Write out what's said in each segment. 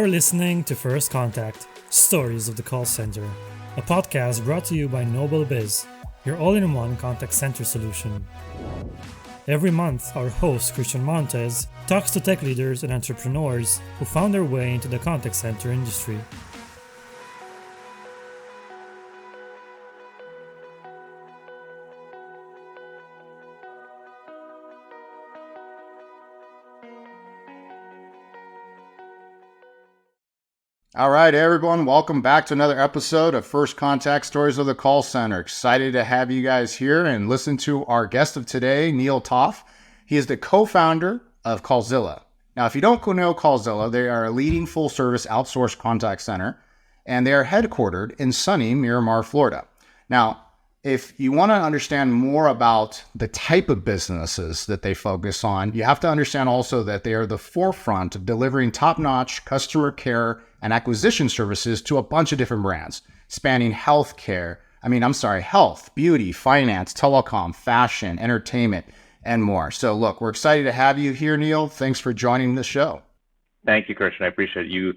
You're listening to First Contact, Stories of the Call Center, a podcast brought to you by Noble Biz, your all-in-one contact center solution. Every month, our host, Christian Montes, talks to tech leaders and entrepreneurs who found their way into the contact center industry. All right, everyone, welcome back to another episode of First Contact Stories of the Call Center. Excited to have you guys here and listen to our guest of today, Neal Topf. He is the co-founder of Callzilla. Now, if you don't know Callzilla, they are a leading full-service outsourced contact center, and they are headquartered in sunny Miramar, Florida. Now, if you want to understand more about the type of businesses that they focus on, you have to understand also that they are the forefront of delivering top-notch customer care and acquisition services to a bunch of different brands, spanning health, beauty, finance, telecom, fashion, entertainment, and more. So look, we're excited to have you here, Neal. Thanks for joining the show. Thank you, Christian. I appreciate it. You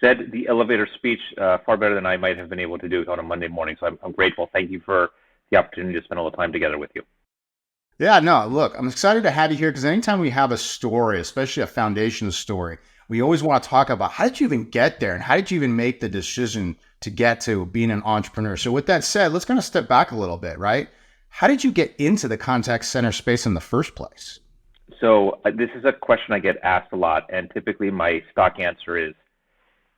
said the elevator speech far better than I might have been able to do it on a Monday morning. So I'm grateful. Thank you for the opportunity to spend a little time together with you. Yeah, no, look, I'm excited to have you here because anytime we have a story, especially a foundational story, we always want to talk about how did you even get there and how did you even make the decision to get to being an entrepreneur? So with that said, let's kind of step back a little bit, right? How did you get into the contact center space in the first place? So this is a question I get asked a lot, and typically my stock answer is,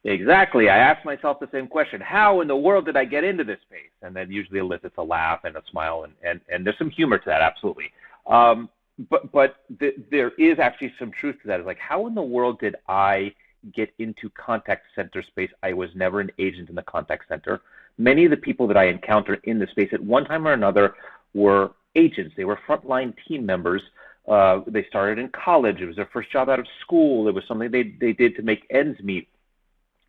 exactly. I ask myself the same question. How in the world did I get into this space? And then usually elicits a laugh and a smile, and there's some humor to that, absolutely. But there is actually some truth to that. It's like, how in the world did I get into contact center space? I was never an agent in the contact center. Many of the people that I encountered in the space at one time or another were agents. They were frontline team members. They started in college. It was their first job out of school. It was something they did to make ends meet.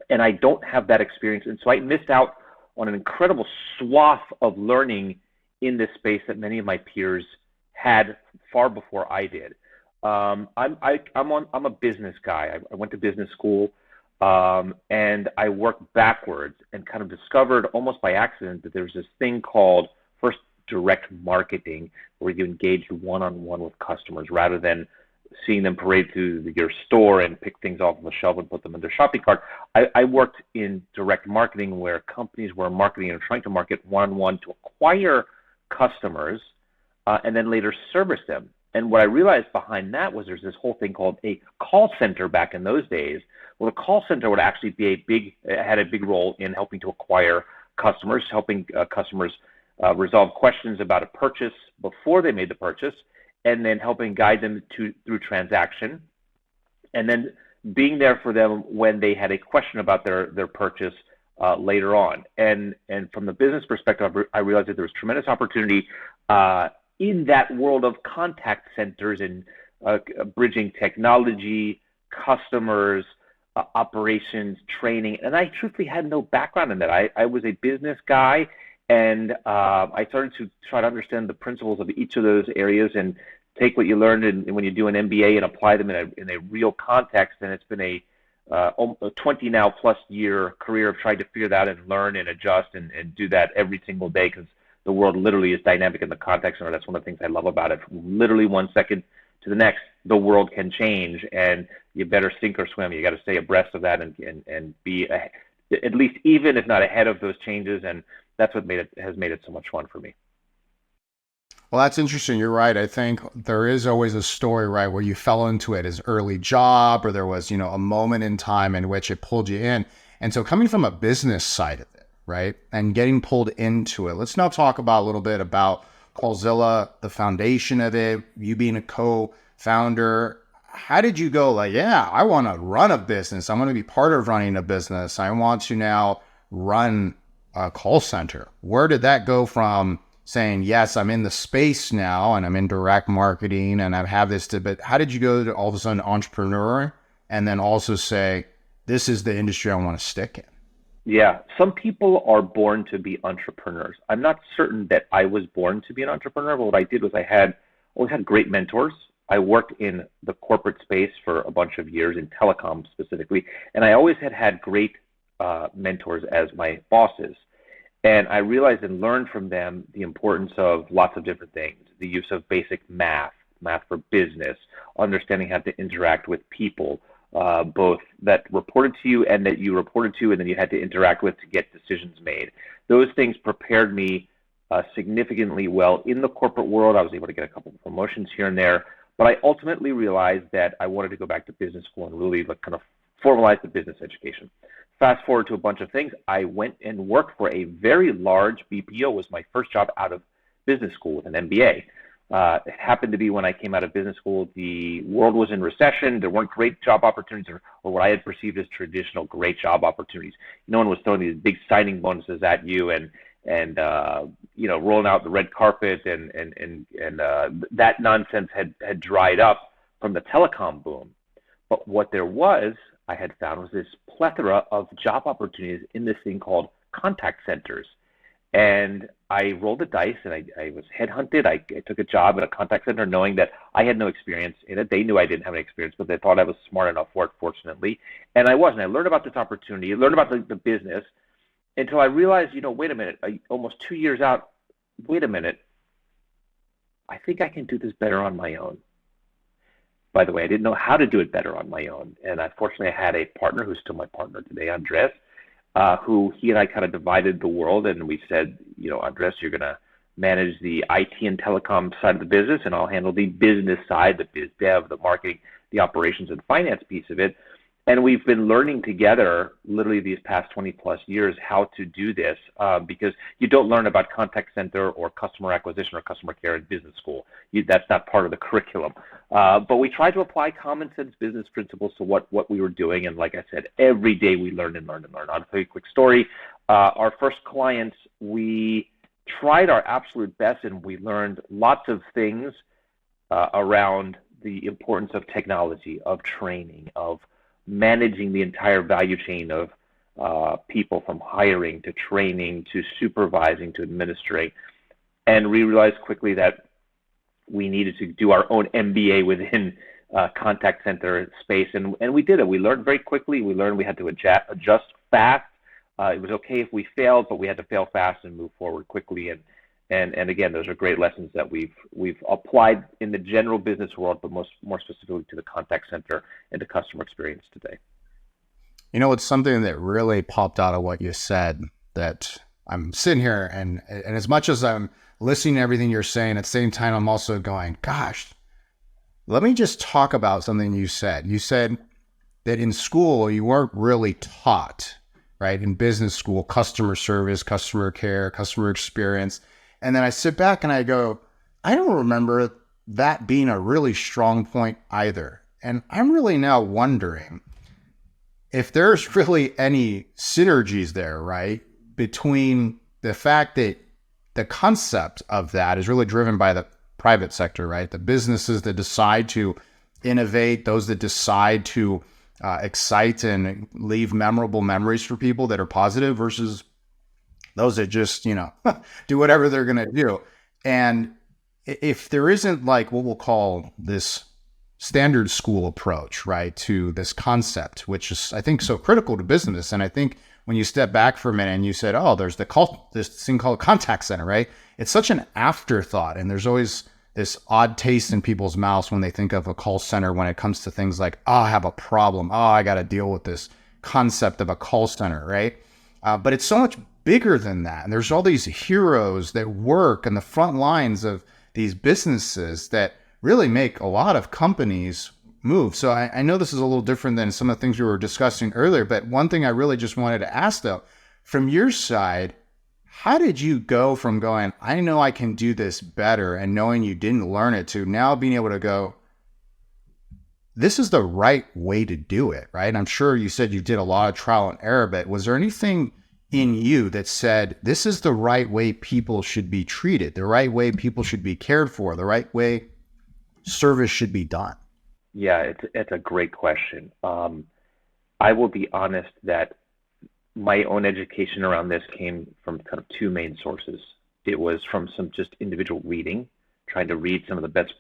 And I don't have that experience. And so I missed out on an incredible swath of learning in this space that many of my peers had far before I did. I'm a business guy. I went to business school, and I worked backwards and kind of discovered almost by accident that there's this thing called first direct marketing, where you engage one-on-one with customers rather than seeing them parade through your store and pick things off the shelf and put them in their shopping cart. I worked in direct marketing where companies were marketing and trying to market one-on-one to acquire customers and then later service them. And what I realized behind that was there's this whole thing called a call center back in those days. Well, the call center would actually be had a big role in helping to acquire customers, helping customers resolve questions about a purchase before they made the purchase, and then helping guide them through transaction, and then being there for them when they had a question about their purchase later on. And from the business perspective, I realized that there was tremendous opportunity in that world of contact centers and bridging technology, customers, operations, training. And I truthfully had no background in that. I was a business guy. And I started to try to understand the principles of each of those areas and take what you learned when you do an MBA and apply them in a real context. And it's been a 20 now plus year career of trying to figure that out and learn and adjust and do that every single day, because the world literally is dynamic in the contact center. That's one of the things I love about it. From literally 1 second to the next, the world can change, and you better sink or swim. You got to stay abreast of that and be at least even if not ahead of those changes. And that's what has made it so much fun for me. Well, that's interesting. You're right. I think there is always a story, right, where you fell into it as early job, or there was, a moment in time in which it pulled you in. And so coming from a business side of it, right, and getting pulled into it, let's now talk about a little bit about Callzilla, the foundation of it, you being a co-founder. How did you go like, yeah, I want to run a business. I'm going to be part of running a business. I want to now run a call center. Where did that go from saying, yes, I'm in the space now and I'm in direct marketing and I have this, but how did you go to all of a sudden entrepreneur and then also say, this is the industry I want to stick in? Yeah, some people are born to be entrepreneurs. I'm not certain that I was born to be an entrepreneur, but what I did was I always had great mentors I worked in the corporate space for a bunch of years, in telecom specifically, and I always had great mentors as my bosses. And I realized and learned from them the importance of lots of different things, the use of basic math for business, understanding how to interact with people, both that reported to you and that you reported to and then you had to interact with to get decisions made. Those things prepared me significantly well in the corporate world. I was able to get a couple of promotions here and there, but I ultimately realized that I wanted to go back to business school and really kind of formalize the business education. Fast forward to a bunch of things. I went and worked for a very large BPO. Was my first job out of business school with an MBA. It happened to be when I came out of business school, the world was in recession. There weren't great job opportunities or what I had perceived as traditional great job opportunities. No one was throwing these big signing bonuses at you and rolling out the red carpet and that nonsense had dried up from the telecom boom. But what there was, I had found, was this plethora of job opportunities in this thing called contact centers. And I rolled the dice and I was headhunted. I took a job at a contact center knowing that I had no experience in it. They knew I didn't have any experience, but they thought I was smart enough for it, fortunately. And I wasn't. I learned about this opportunity, I learned about the business until I realized, wait a minute, almost 2 years out, wait a minute, I think I can do this better on my own. By the way, I didn't know how to do it better on my own. And fortunately, I had a partner who's still my partner today, Andres, who he and I kind of divided the world. And we said, Andres, you're going to manage the IT and telecom side of the business, and I'll handle the business side, the biz dev, the marketing, the operations and finance piece of it. And we've been learning together literally these past 20 plus years how to do this because you don't learn about contact center or customer acquisition or customer care in business school. That's not part of the curriculum. But we try to apply common sense business principles to what we were doing. And like I said, every day we learn and learn and learn. I'll tell you a quick story. Our first clients, we tried our absolute best and we learned lots of things around the importance of technology, of training, of managing the entire value chain of people from hiring to training to supervising to administering. And we realized quickly that we needed to do our own MBA within contact center space. And we did it. We learned very quickly. We learned we had to adjust fast. It was okay if we failed, but we had to fail fast and move forward quickly. And again, those are great lessons that we've applied in the general business world, but more specifically to the contact center and the customer experience today. It's something that really popped out of what you said, that I'm sitting here and as much as I'm listening to everything you're saying, at the same time, I'm also going, gosh, let me just talk about something you said. You said that in school, you weren't really taught, right? In business school, customer service, customer care, customer experience. And then I sit back and I go, I don't remember that being a really strong point either. And I'm really now wondering if there's really any synergies there, right? Between the fact that the concept of that is really driven by the private sector, right? The businesses that decide to innovate, those that decide to excite and leave memorable memories for people that are positive versus those that just, do whatever they're going to do. And if there isn't like what we'll call this standard school approach, right, to this concept, which is, I think, so critical to business. And I think when you step back for a minute and you said, oh, there's this thing called contact center, right? It's such an afterthought. And there's always this odd taste in people's mouths when they think of a call center when it comes to things like, oh, I have a problem. Oh, I got to deal with this concept of a call center, right? But it's so much bigger than that. And there's all these heroes that work on the front lines of these businesses that really make a lot of companies move. So I know this is a little different than some of the things we were discussing earlier, but one thing I really just wanted to ask though, from your side, how did you go from going, I know I can do this better, and knowing you didn't learn it, to now being able to go, this is the right way to do it, right? And I'm sure you said you did a lot of trial and error, but was there anything in you that said, this is the right way people should be treated, the right way people should be cared for, the right way service should be done? Yeah, it's a great question. I will be honest that my own education around this came from kind of two main sources. It was from some just individual reading, trying to read some of the best,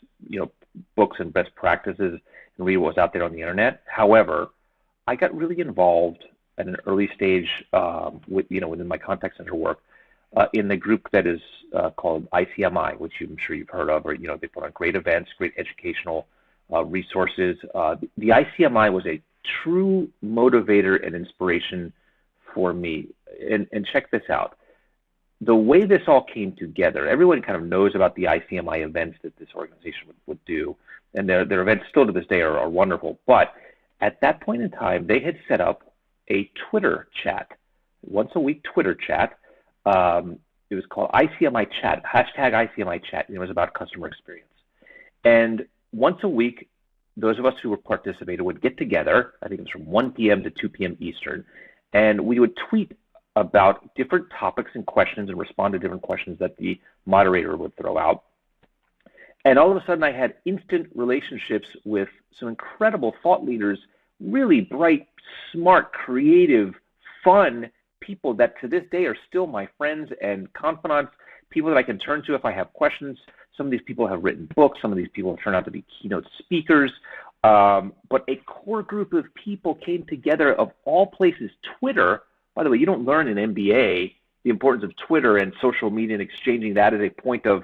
books and best practices and read what was out there on the internet. However, I got really involved at an early stage within my contact center work in the group that is called ICMI, which I'm sure you've heard of, or they put on great events, great educational resources. The ICMI was a true motivator and inspiration for me. And check this out. The way this all came together, everyone kind of knows about the ICMI events that this organization would do, and their events still to this day are wonderful. But at that point in time, they had set up a Twitter chat, once a week Twitter chat. It was called ICMI Chat, hashtag ICMI Chat, and it was about customer experience. And once a week, those of us who were participating would get together, I think it was from 1 p.m. to 2 p.m. Eastern, and we would tweet about different topics and questions and respond to different questions that the moderator would throw out. And all of a sudden, I had instant relationships with some incredible thought leaders, really bright, smart, creative, fun people that to this day are still my friends and confidants, people that I can turn to if I have questions. Some of these people have written books. Some of these people have turned out to be keynote speakers. But a core group of people came together of all places. Twitter, by the way, you don't learn in MBA the importance of Twitter and social media and exchanging that as a point of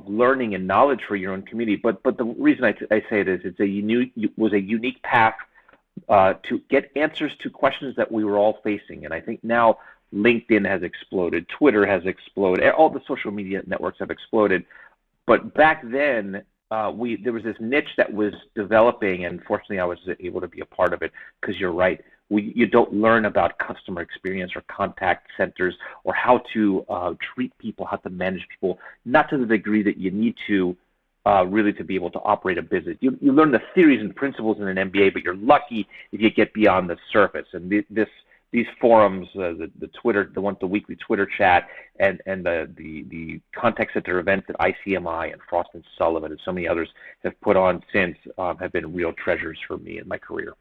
learning and knowledge for your own community. But the reason I say it is it was a unique path to get answers to questions that we were all facing. And I think now LinkedIn has exploded, Twitter has exploded, all the social media networks have exploded. But back then, there was this niche that was developing, and fortunately I was able to be a part of it, because you're right. You don't learn about customer experience or contact centers or how to treat people, how to manage people, not to the degree that you need to really to be able to operate a business. You learn the theories and principles in an MBA, but you're lucky if you get beyond the surface. And these forums, the Twitter, the weekly Twitter chat, and the contact center events that ICMI and Frost and Sullivan and so many others have put on since have been real treasures for me in my career.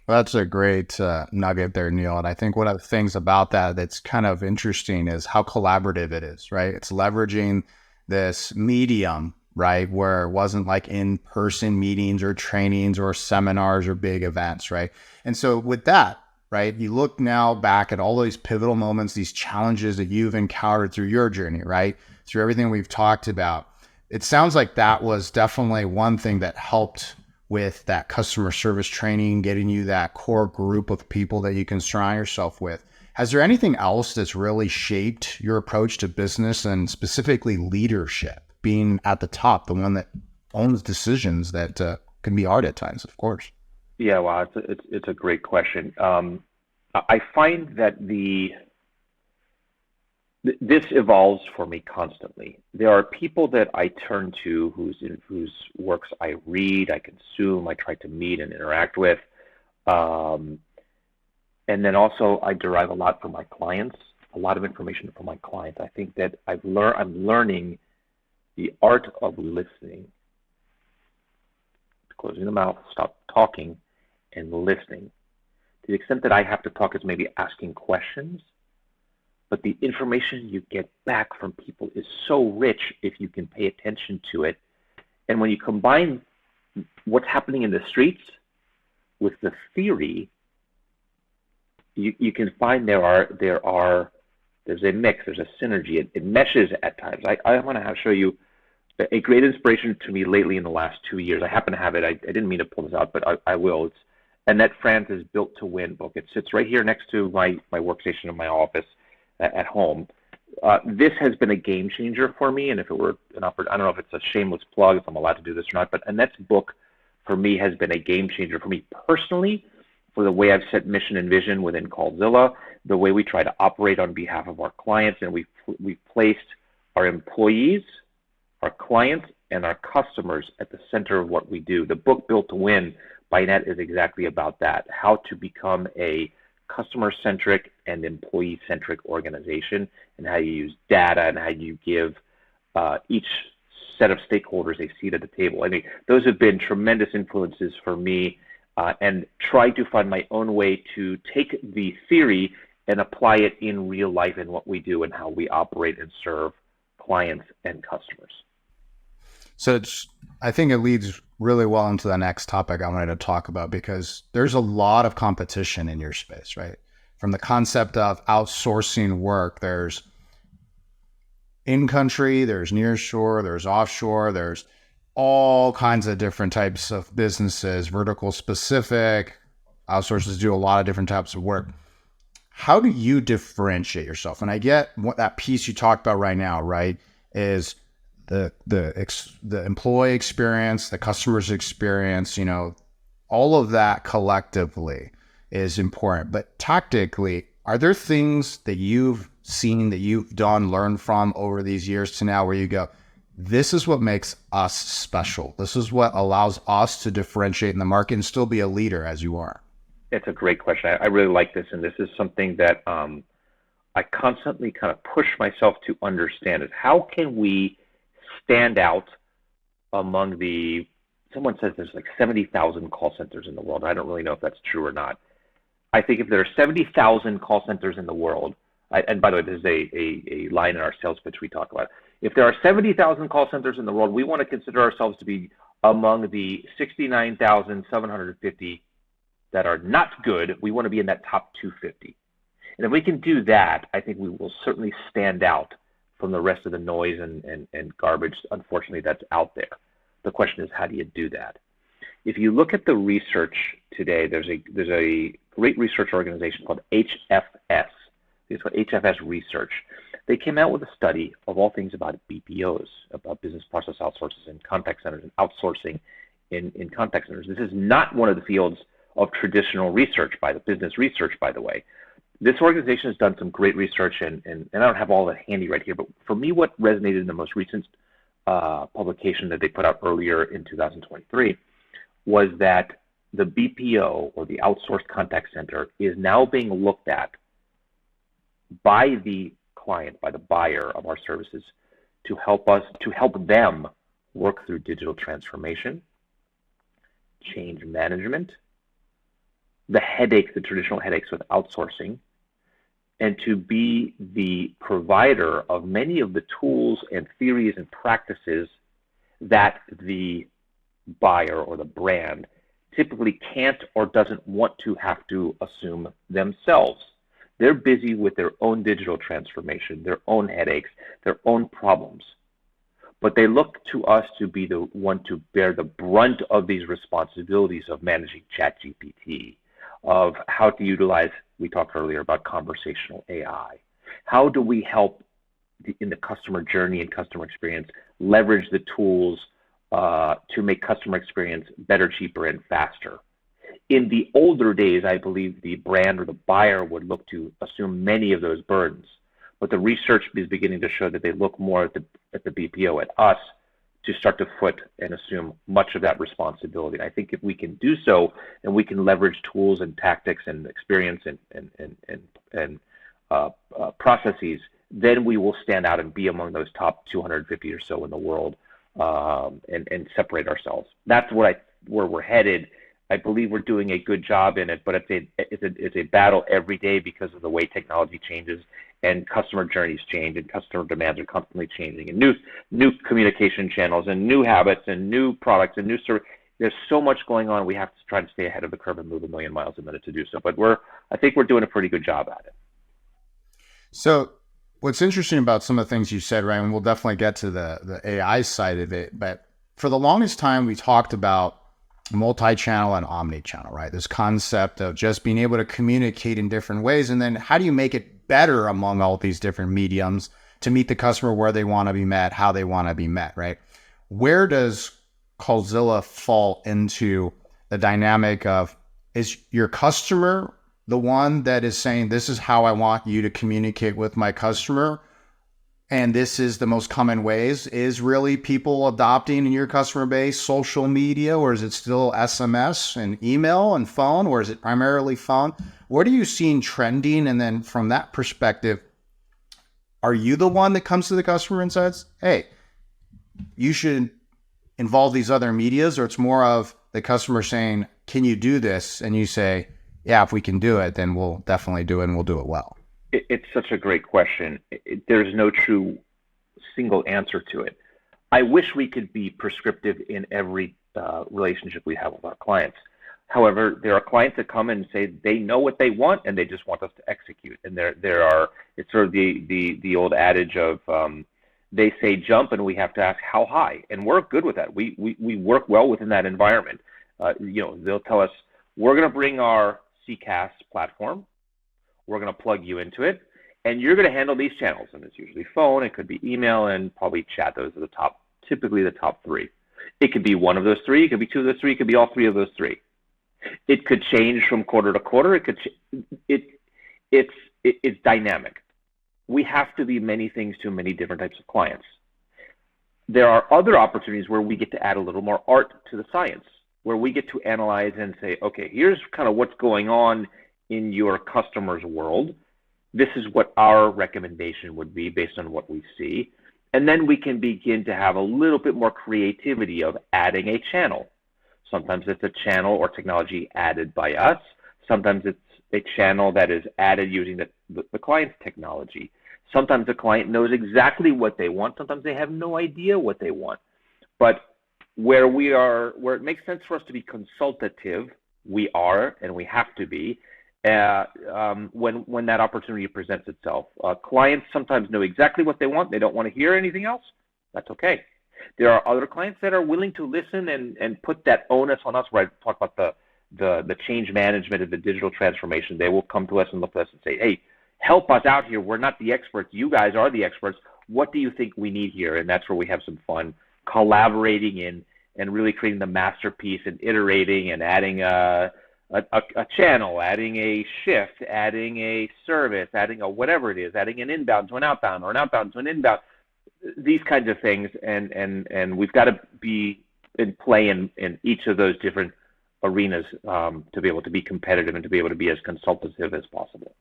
Well, that's a great nugget there, Neal. And I think one of the things about that's kind of interesting is how collaborative it is, right? It's leveraging this medium, right, where it wasn't like in-person meetings or trainings or seminars or big events, right? And so with that, right, you look now back at all these pivotal moments, these challenges that you've encountered through your journey, right, through everything we've talked about. It sounds like that was definitely one thing that helped with that customer service training, getting you that core group of people that you can surround yourself with. Has there anything else that's really shaped your approach to business and specifically leadership, being at the top, the one that owns decisions that can be hard at times, of course? Yeah, wow, it's a great question. I find that this evolves for me constantly. There are people that I turn to whose works I read, I consume, I try to meet and interact with. And then also I derive a lot from my clients, a lot of information from my clients. I think that I'm learning the art of listening, closing the mouth, stop talking, and listening. To the extent that I have to talk is maybe asking questions, but the information you get back from people is so rich if you can pay attention to it. And when you combine what's happening in the streets with the theory, you can find there's a mix, there's a synergy. It meshes at times. I want to show you a great inspiration to me lately in the last 2 years. I happen to have it. I didn't mean to pull this out, but I will. It's Annette Franz's Built to Win book. It sits right here next to my workstation in my office at home. This has been a game changer for me, and if it were an opportunity, I don't know if it's a shameless plug, if I'm allowed to do this or not, but Annette's book for me has been a game changer for me personally, for the way I've set mission and vision within Callzilla, the way we try to operate on behalf of our clients, and we've placed our employees, our clients, and our customers at the center of what we do. The book Built to Win by Annette is exactly about that, how to become a customer-centric and employee-centric organization, and how you use data and how you give each set of stakeholders a seat at the table. I mean, those have been tremendous influences for me, and try to find my own way to take the theory and apply it in real life in what we do and how we operate and serve clients and customers. So I think it leads really well into the next topic I wanted to talk about, because there's a lot of competition in your space, right? From the concept of outsourcing work, there's in-country, there's nearshore, there's offshore, there's all kinds of different types of businesses, vertical specific. Outsourcers do a lot of different types of work. How do you differentiate yourself? And I get what that piece you talked about right now, right, is the employee experience, the customer's experience, all of that collectively is important. But tactically, are there things that you've seen, that you've done, learned from over these years to now, where you go, this is what makes us special. This is what allows us to differentiate in the market and still be a leader as you are? It's a great question. I really like this. And this is something that I constantly kind of push myself to understand, is how can we stand out among someone says there's like 70,000 call centers in the world. I don't really know if that's true or not. I think if there are 70,000 call centers in the world, and by the way, this is a line in our sales pitch we talk about. If there are 70,000 call centers in the world, we want to consider ourselves to be among the 69,750 that are not good. We want to be in that top 250. And if we can do that, I think we will certainly stand out from the rest of the noise and garbage, unfortunately, that's out there. The question is, how do you do that? If you look at the research today, there's a great research organization called HFS. It's called HFS Research. They came out with a study of all things about BPOs, about business process outsources and contact centers, and outsourcing in contact centers. This is not one of the fields of traditional research, business research, by the way. This organization has done some great research, and I don't have all that handy right here, but for me, what resonated in the most recent publication that they put out earlier in 2023 was that the BPO, or the outsourced contact center, is now being looked at by the client, by the buyer of our services, to help them work through digital transformation, change management, the traditional headaches with outsourcing, and to be the provider of many of the tools and theories and practices that the buyer or the brand typically can't or doesn't want to have to assume themselves. They're busy with their own digital transformation, their own headaches, their own problems. But they look to us to be the one to bear the brunt of these responsibilities of managing ChatGPT, of how to utilize, we talked earlier about conversational AI. How do we help in the customer journey and customer experience leverage the tools to make customer experience better, cheaper, and faster? In the older days, I believe the brand or the buyer would look to assume many of those burdens. But the research is beginning to show that they look more at the BPO, at us, to start to foot and assume much of that responsibility. And I think if we can do so, and we can leverage tools and tactics and experience and processes, then we will stand out and be among those top 250 or so in the world, and separate ourselves. That's where we're headed. I believe we're doing a good job in it, but it's a battle every day because of the way technology changes and customer journeys change and customer demands are constantly changing, and new communication channels and new habits and new products and new service. There's so much going on. We have to try to stay ahead of the curve and move a million miles a minute to do so. But I think we're doing a pretty good job at it. So what's interesting about some of the things you said, right, and we'll definitely get to the AI side of it, but for the longest time, we talked about multi-channel and omni-channel, right? This concept of just being able to communicate in different ways. And then how do you make it better among all these different mediums to meet the customer where they want to be met, how they want to be met, right? Where does Callzilla fall into the dynamic of, is your customer the one that is saying, this is how I want you to communicate with my customer, and this is the most common ways? Is really people adopting in your customer base social media, or is it still SMS and email and phone, or is it primarily phone? What are you seeing trending? And then from that perspective, are you the one that comes to the customer and says, hey, you should involve these other medias, or it's more of the customer saying, can you do this? And you say, yeah, if we can do it, then we'll definitely do it, and we'll do it well. It's such a great question. There's no true single answer to it. I wish we could be prescriptive in every relationship we have with our clients. However, there are clients that come and say they know what they want and they just want us to execute. And it's sort of the old adage of they say jump and we have to ask how high, and we're good with that. We work well within that environment. They'll tell us, we're going to bring our CCaaS platform, we're going to plug you into it, and you're going to handle these channels. And it's usually phone, it could be email, and probably chat. Those are typically the top three. It could be one of those three, it could be two of those three, it could be all three of those three. It could change from quarter to quarter. It's dynamic. We have to be many things to many different types of clients. There are other opportunities where we get to add a little more art to the science, where we get to analyze and say, okay, here's kind of what's going on in your customer's world. This is what our recommendation would be based on what we see. And then we can begin to have a little bit more creativity of adding a channel. Sometimes it's a channel or technology added by us. Sometimes it's a channel that is added using the client's technology. Sometimes the client knows exactly what they want. Sometimes they have no idea what they want. But where it makes sense for us to be consultative, we are, and we have to be, when that opportunity presents itself. Clients sometimes know exactly what they want. They don't want to hear anything else. That's okay. There are other clients that are willing to listen and put that onus on us, where I talk about the change management of the digital transformation. They will come to us and look at us and say, hey, help us out here. We're not the experts. You guys are the experts. What do you think we need here? And that's where we have some fun collaborating in and really creating the masterpiece and iterating and adding a channel, adding a shift, adding a service, adding a whatever it is, adding an inbound to an outbound or an outbound to an inbound. These kinds of things, and we've got to be in play in each of those different arenas to be able to be competitive and to be able to be as consultative as possible.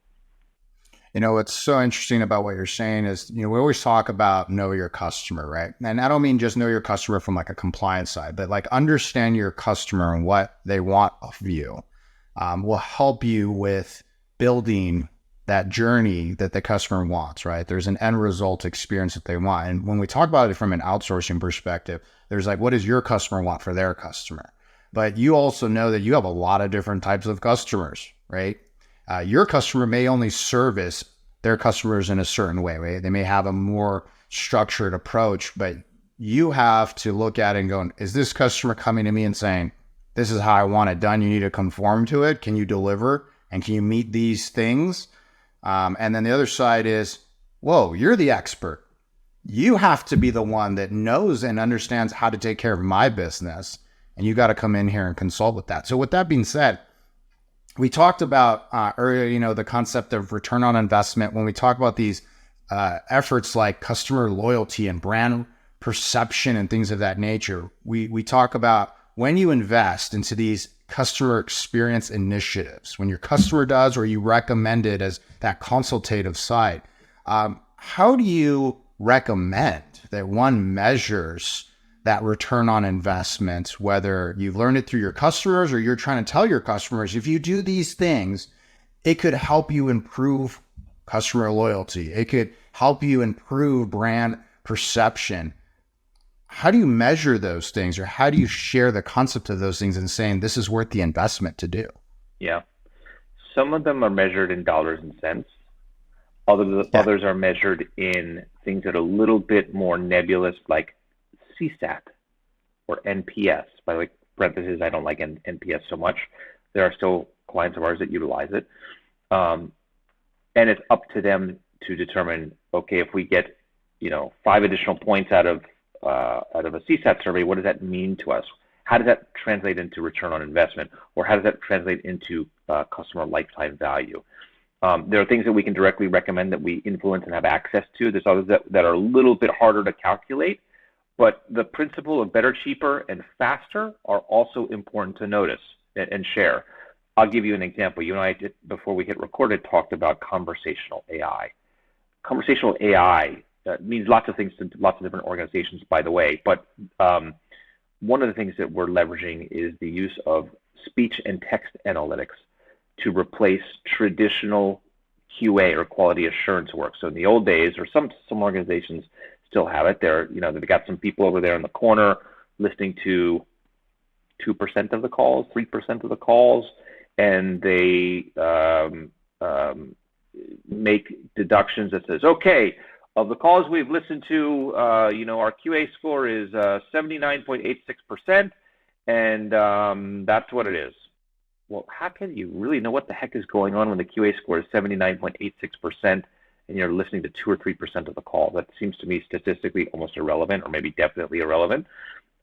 What's so interesting about what you're saying is, we always talk about know your customer, right? And I don't mean just know your customer from like a compliance side, but like understand your customer and what they want of you will help you with building that journey that the customer wants, right? There's an end result experience that they want. And when we talk about it from an outsourcing perspective, there's like, what does your customer want for their customer? But you also know that you have a lot of different types of customers, right? Your customer may only service their customers in a certain way, right? They may have a more structured approach, but you have to look at it and go, is this customer coming to me and saying, this is how I want it done, you need to conform to it? Can you deliver? And can you meet these things? And then the other side is, whoa, you're the expert. You have to be the one that knows and understands how to take care of my business. And you got to come in here and consult with that. So with that being said, we talked about earlier, the concept of return on investment. When we talk about these efforts like customer loyalty and brand perception and things of that nature, we talk about when you invest into these customer experience initiatives, when your customer does or you recommend it as that consultative side, how do you recommend that one measures that return on investment, whether you've learned it through your customers or you're trying to tell your customers, if you do these things, it could help you improve customer loyalty. It could help you improve brand perception. How do you measure those things, or how do you share the concept of those things and saying this is worth the investment to do? Yeah. Some of them are measured in dollars and cents. Others are measured in things that are a little bit more nebulous, like CSAT or NPS. By the way, parentheses, I don't like NPS so much. There are still clients of ours that utilize it. And it's up to them to determine, okay, if we get 5 additional points out of a CSAT survey, what does that mean to us? How does that translate into return on investment? Or how does that translate into customer lifetime value? There are things that we can directly recommend that we influence and have access to. There's others that are a little bit harder to calculate. But the principle of better, cheaper, and faster are also important to notice and share. I'll give you an example. You and I, before we hit recorded, talked about conversational AI. Conversational AI means lots of things to lots of different organizations, by the way. But one of the things that we're leveraging is the use of speech and text analytics to replace traditional QA or quality assurance work. So in the old days, or some organizations still have it. They've got some people over there in the corner listening to 2% of the calls, 3% of the calls, and they make deductions that says, okay, of the calls we've listened to, our QA score is 79.86%, and that's what it is. Well, how can you really know what the heck is going on when the QA score is 79.86% and you're listening to 2 or 3% of the call? That seems to me statistically almost irrelevant, or maybe definitely irrelevant.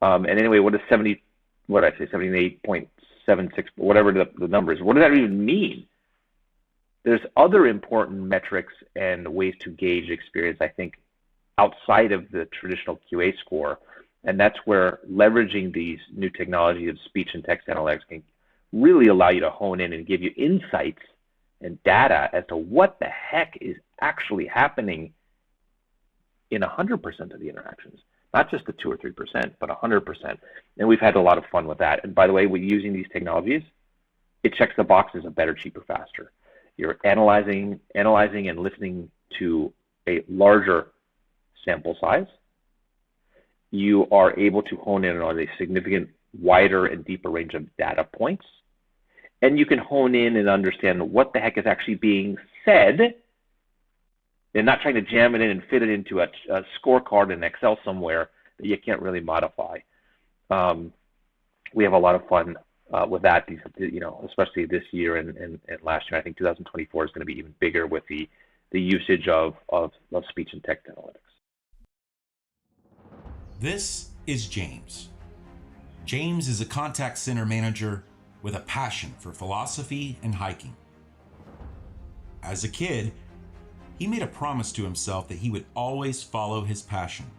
And anyway, what is 78.76, whatever the number is? What does that even mean? There's other important metrics and ways to gauge experience, I think, outside of the traditional QA score. And that's where leveraging these new technologies of speech and text analytics can really allow you to hone in and give you insights and data as to what the heck is actually happening in 100% of the interactions. Not just the 2 or 3%, but 100%. And we've had a lot of fun with that. And by the way, with using these technologies, it checks the boxes of better, cheaper, faster. You're analyzing and listening to a larger sample size. You are able to hone in on a significant wider and deeper range of data points. And you can hone in and understand what the heck is actually being said, and not trying to jam it in and fit it into a scorecard in Excel somewhere that you can't really modify. We have a lot of fun with that, especially this year and last year. I think 2024 is going to be even bigger with the usage of speech and text analytics. This is James. James is a contact center manager with a passion for philosophy and hiking. As a kid, he made a promise to himself that he would always follow his passion.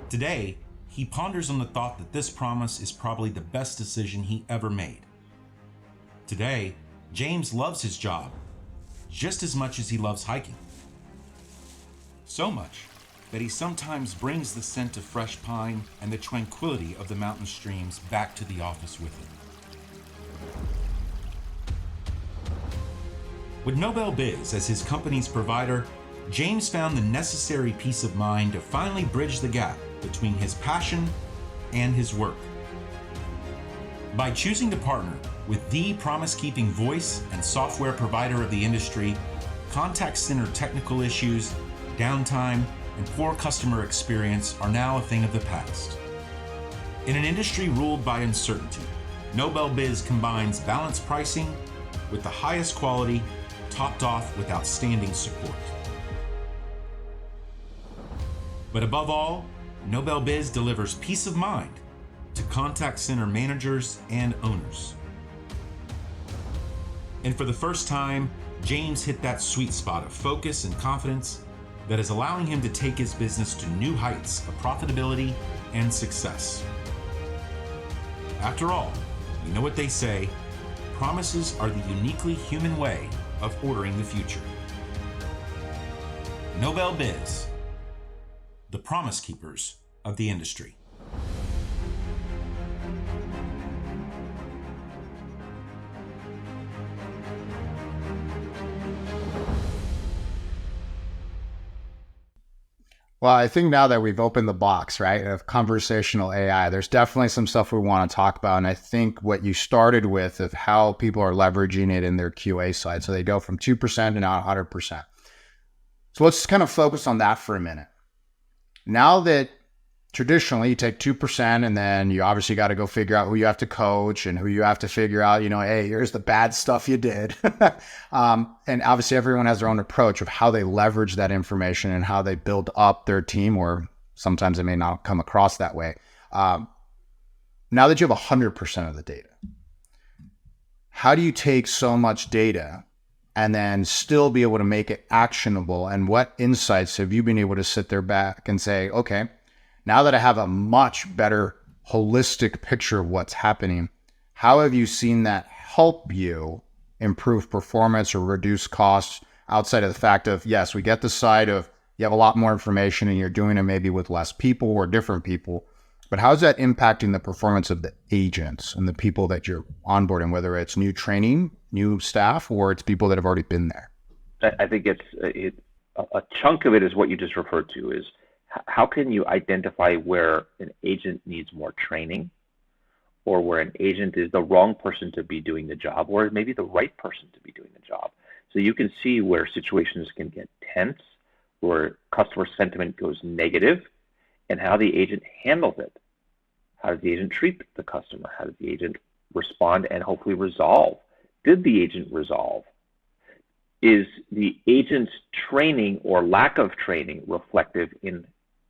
Today, he ponders on the thought that this promise is probably the best decision he ever made. Today, James loves his job just as much as he loves hiking. So much that he sometimes brings the scent of fresh pine and the tranquility of the mountain streams back to the office with him. With Nobel Biz as his company's provider, James found the necessary peace of mind to finally bridge the gap between his passion and his work. By choosing to partner with the promise-keeping voice and software provider of the industry, contact center technical issues, downtime, and poor customer experience are now a thing of the past. In an industry ruled by uncertainty, Nobel Biz combines balanced pricing with the highest quality, topped off with outstanding support. But above all, Nobel Biz delivers peace of mind to contact center managers and owners. And for the first time, James hit that sweet spot of focus and confidence that is allowing him to take his business to new heights of profitability and success. After all, you know what they say, promises are the uniquely human way of ordering the future. Nobel Biz, the promise keepers of the industry. Well, I think now that we've opened the box, right, of conversational AI, there's definitely some stuff we want to talk about. And I think what you started with of how people are leveraging it in their QA side. So they go from 2% to now 100%. So let's kind of focus on that for a minute. Now that traditionally you take 2% and then you obviously got to go figure out who you have to coach and who you have to figure out, hey, here's the bad stuff you did. And obviously everyone has their own approach of how they leverage that information and how they build up their team, or sometimes it may not come across that way. Now that you have 100% of the data, how do you take so much data and then still be able to make it actionable? And what insights have you been able to sit there back and say, okay, now that I have a much better holistic picture of what's happening, how have you seen that help you improve performance or reduce costs outside of the fact of, yes, we get the side of you have a lot more information and you're doing it maybe with less people or different people, but how's that impacting the performance of the agents and the people that you're onboarding, whether it's new training, new staff, or it's people that have already been there? I think it's a chunk of it is what you just referred to, is how can you identify where an agent needs more training, or where an agent is the wrong person to be doing the job, or maybe the right person to be doing the job. So you can see where situations can get tense, where customer sentiment goes negative, and how the agent handles it. How does the agent treat the customer? How does the agent respond and hopefully resolve? Did the agent resolve? Is the agent's training or lack of training reflective in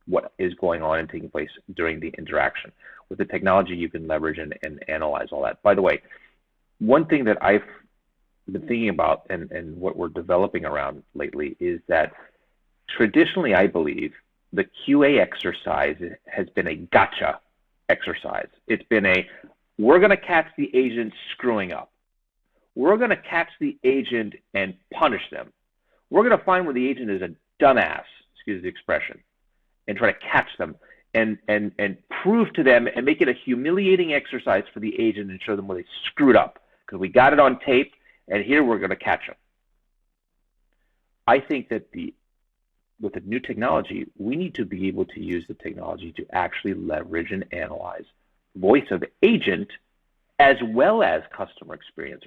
what is going on and taking place during the interaction? With the technology, you can leverage and analyze all that. By the way, one thing that I've been thinking about and what we're developing around lately is that traditionally, I believe, the QA exercise has been a gotcha exercise. It's been we're going to catch the agent screwing up. We're going to catch the agent and punish them. We're going to find where the agent is a dumbass, excuse the expression, and try to catch them and prove to them and make it a humiliating exercise for the agent and show them where they screwed up, because we got it on tape and here we're going to catch them. I think that with the new technology, we need to be able to use the technology to actually leverage and analyze voice of agent as well as customer experience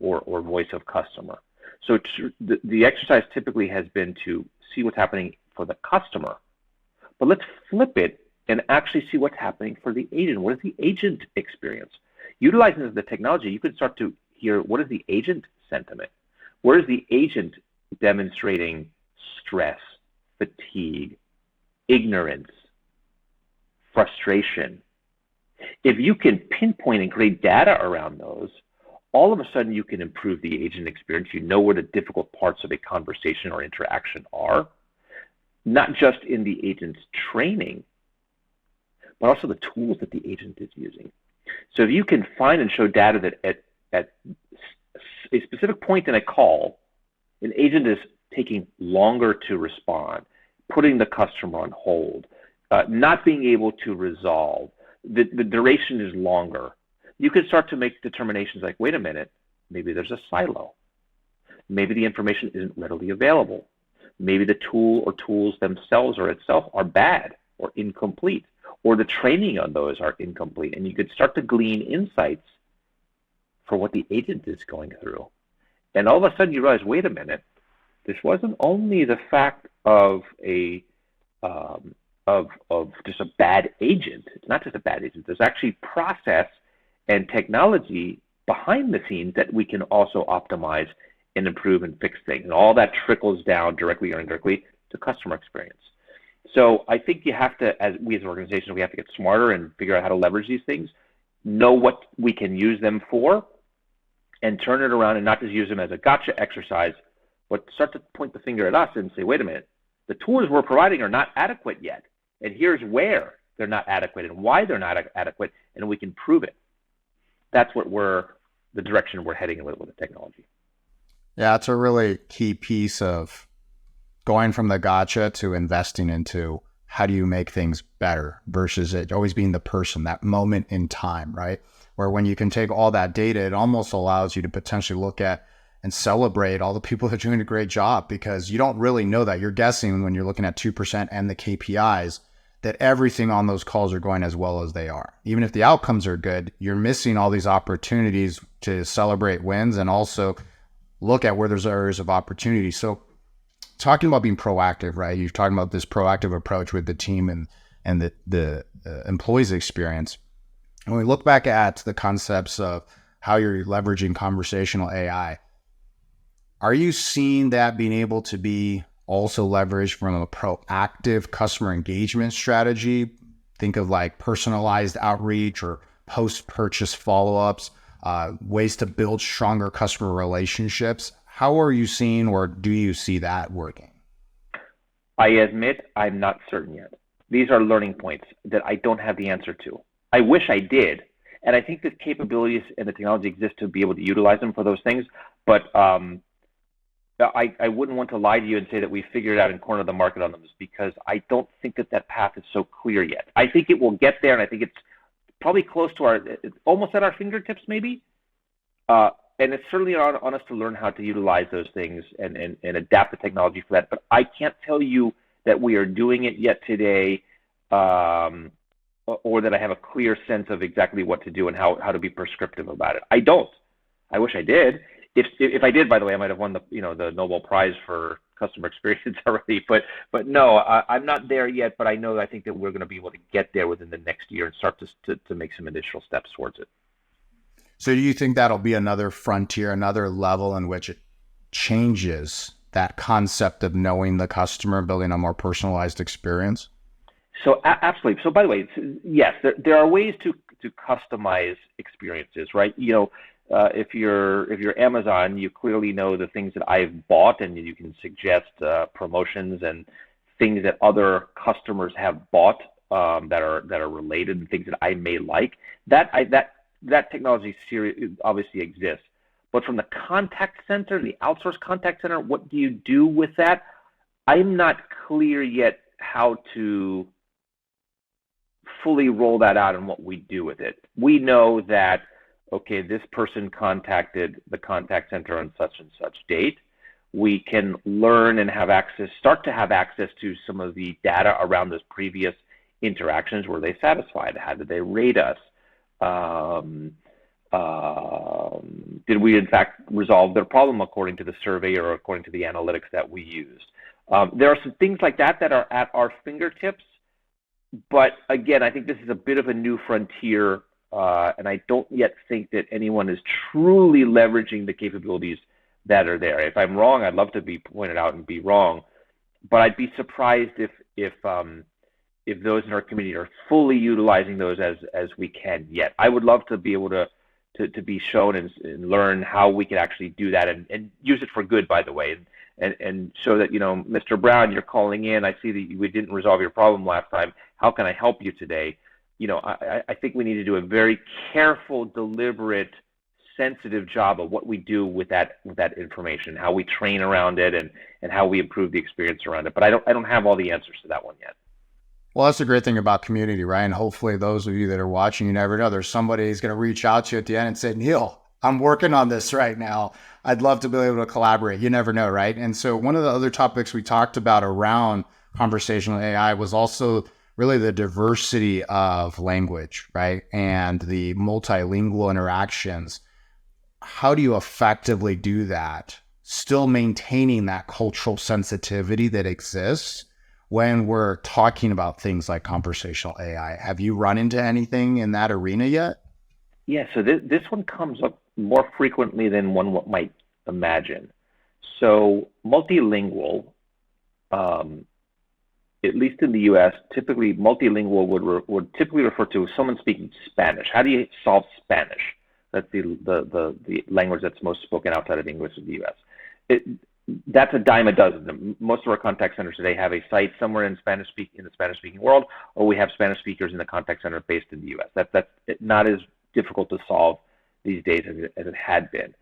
or voice of customer. So the exercise typically has been to see what's happening for the customer, but let's flip it and actually see what's happening for the agent. What is the agent experience? Utilizing the technology, you can start to hear what is the agent sentiment. Where is the agent demonstrating stress, fatigue, ignorance, frustration? If you can pinpoint and create data around those, all of a sudden you can improve the agent experience. You know where the difficult parts of a conversation or interaction are, not just in the agent's training, but also the tools that the agent is using. So if you can find and show data that at a specific point in a call, an agent is taking longer to respond, putting the customer on hold, not being able to resolve, the duration is longer, you can start to make determinations like, wait a minute, maybe there's a silo. Maybe the information isn't readily available. Maybe the tool or tools themselves or itself are bad or incomplete, or the training on those are incomplete. And you could start to glean insights for what the agent is going through. And all of a sudden you realize, wait a minute, this wasn't only the fact of just a bad agent. It's not just a bad agent. There's actually process and technology behind the scenes that we can also optimize and improve and fix things. And all that trickles down directly or indirectly to customer experience. So I think you have to, as an organization, we have to get smarter and figure out how to leverage these things, know what we can use them for, and turn it around and not just use them as a gotcha exercise, but start to point the finger at us and say, wait a minute, the tools we're providing are not adequate yet. And here's where they're not adequate and why they're not adequate, and we can prove it. That's the direction we're heading with the technology. Yeah, it's a really key piece of going from the gotcha to investing into how do you make things better versus it always being the person, that moment in time, right? Where when you can take all that data, it almost allows you to potentially look at and celebrate all the people that are doing a great job, because you don't really know that. You're guessing when you're looking at 2% and the KPIs that everything on those calls are going as well as they are. Even if the outcomes are good, you're missing all these opportunities to celebrate wins and also look at where there's areas of opportunity. So talking about being proactive, right? You're talking about this proactive approach with the team and the employees' experience. When we look back at the concepts of how you're leveraging conversational AI, are you seeing that being able to be also leveraged from a proactive customer engagement strategy? Think of like personalized outreach or post-purchase follow-ups, ways to build stronger customer relationships. How are you seeing, or do you see that working? I admit I'm not certain yet. These are learning points that I don't have the answer to. I wish I did. And I think the capabilities and the technology exist to be able to utilize them for those things. But I wouldn't want to lie to you and say that we figured it out and cornered the market on them, because I don't think that path is so clear yet. I think it will get there, and I think it's probably close to almost at our fingertips maybe. and it's certainly on us to learn how to utilize those things and adapt the technology for that. But I can't tell you that we are doing it yet today, or that I have a clear sense of exactly what to do and how to be prescriptive about it. I don't. I wish I did. If I did, by the way, I might have won the Nobel Prize for customer experience already. But no, I'm not there yet. But I think that we're going to be able to get there within the next year and start to make some initial steps towards it. So do you think that'll be another frontier, another level in which it changes that concept of knowing the customer, building a more personalized experience? So absolutely. So by the way, yes, there are ways to customize experiences, right? If you're Amazon, you clearly know the things that I've bought, and you can suggest promotions and things that other customers have bought that are related, and things that I may like. That technology obviously exists. But from the contact center, the outsourced contact center, what do you do with that? I'm not clear yet how to fully roll that out and what we do with it. We know that, okay, this person contacted the contact center on such and such date. We can learn and start to have access to some of the data around those previous interactions. Were they satisfied? How did they rate us? Did we in fact resolve their problem according to the survey or according to the analytics that we used? There are some things like that are at our fingertips, but again, I think this is a bit of a new frontier, and I don't yet think that anyone is truly leveraging the capabilities that are there. If I'm wrong, I'd love to be pointed out and be wrong, but I'd be surprised if those in our community are fully utilizing those as we can yet. I would love to be able to be shown and learn how we can actually do that and use it for good, by the way, and show that, Mr. Brown, you're calling in. I see that we didn't resolve your problem last time. How can I help you today? I think we need to do a very careful, deliberate, sensitive job of what we do with that information, how we train around it, and how we improve the experience around it. But I don't have all the answers to that one yet. Well, that's the great thing about community, right? And hopefully those of you that are watching, you never know, there's somebody who's going to reach out to you at the end and say, Neal, I'm working on this right now. I'd love to be able to collaborate. You never know, right? And so one of the other topics we talked about around conversational AI was also really the diversity of language, right? And the multilingual interactions. How do you effectively do that, still maintaining that cultural sensitivity that exists when we're talking about things like conversational AI? Have you run into anything in that arena yet? Yeah, so this one comes up more frequently than one might imagine. So multilingual, at least in the U.S., typically multilingual would typically refer to someone speaking Spanish. How do you solve Spanish? That's the language that's most spoken outside of English in the U.S. That's a dime a dozen. Most of our contact centers today have a site somewhere in the Spanish-speaking world, or we have Spanish speakers in the contact center based in the U.S. That's not as difficult to solve these days as it had been.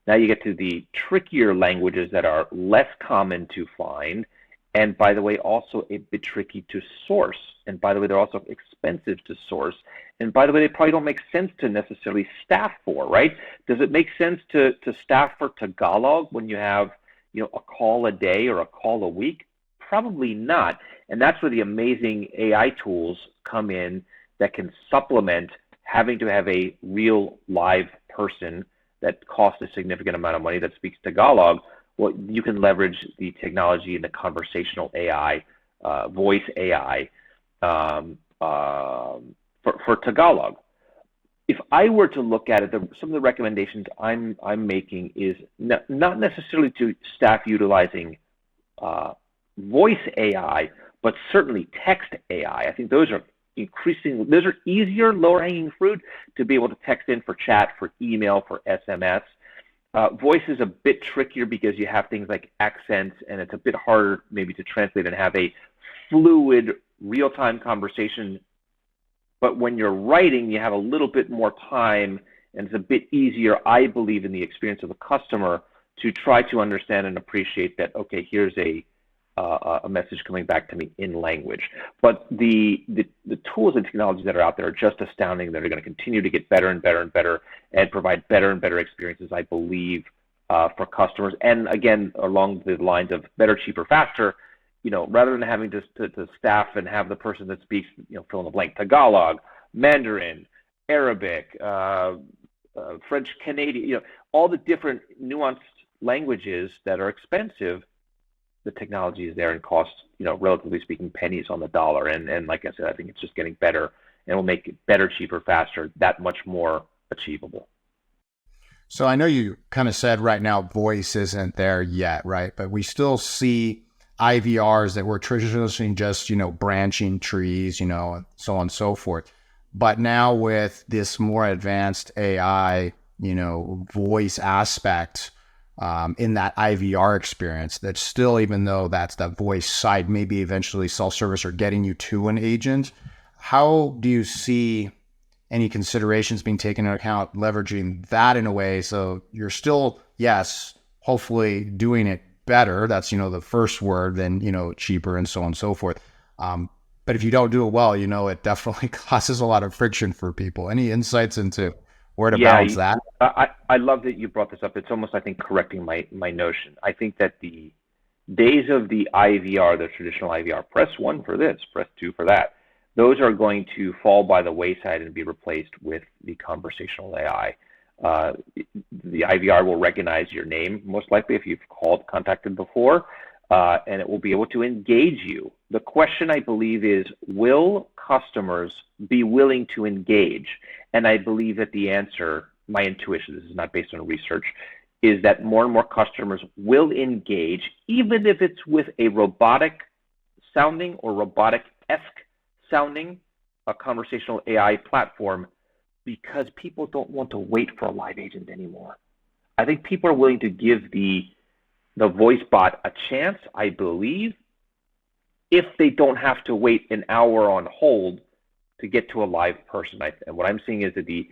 Now you get to the trickier languages that are less common to find, and by the way, also a bit tricky to source. And by the way, they're also expensive to source. And by the way, they probably don't make sense to necessarily staff for, right? Does it make sense to staff for Tagalog when you have a call a day or a call a week? Probably not. And that's where the amazing AI tools come in that can supplement having to have a real live person that costs a significant amount of money that speaks Tagalog. Well, you can leverage the technology and the conversational AI, voice AI for Tagalog. If I were to look at it, some of the recommendations I'm making is not necessarily to staff utilizing voice AI, but certainly text AI. I think those are easier, lower-hanging fruit to be able to text in for chat, for email, for SMS. Voice is a bit trickier because you have things like accents, and it's a bit harder maybe to translate and have a fluid, real-time conversation. But when you're writing, you have a little bit more time, and it's a bit easier, I believe, in the experience of the customer to try to understand and appreciate that, okay, here's a a message coming back to me in language. But the tools and technologies that are out there are just astounding. They're going to continue to get better and better and better and provide better and better experiences, I believe, for customers. And again, along the lines of better, cheaper, faster, rather than having to staff and have the person that speaks, fill in the blank, Tagalog, Mandarin, Arabic, French, Canadian, all the different nuanced languages that are expensive. The technology is there and costs, relatively speaking, pennies on the dollar. And like I said, I think it's just getting better and will make it better, cheaper, faster, that much more achievable. So I know you kind of said right now voice isn't there yet, right? But we still see IVRs that were traditionally just, branching trees, and so on and so forth. But now with this more advanced AI, voice aspect in that IVR experience, that's still, even though that's the voice side, maybe eventually self-service or getting you to an agent, how do you see any considerations being taken into account, leveraging that in a way so you're still, yes, hopefully doing it better, that's, the first word, then, cheaper and so on and so forth. But if you don't do it well, it definitely causes a lot of friction for people. Any insights into where to balance that? I love that you brought this up. It's almost, I think, correcting my notion. I think that the days of the IVR, the traditional IVR, press 1 for this, press 2 for that, those are going to fall by the wayside and be replaced with the conversational AI. The IVR will recognize your name, most likely, if you've contacted before, and it will be able to engage you. The question, I believe, is, will customers be willing to engage? And I believe that the answer, my intuition, this is not based on research, is that more and more customers will engage, even if it's with a robotic sounding or robotic-esque sounding, a conversational AI platform, because people don't want to wait for a live agent anymore. I think people are willing to give the voice bot a chance, I believe, if they don't have to wait an hour on hold to get to a live person. And what I'm seeing is that the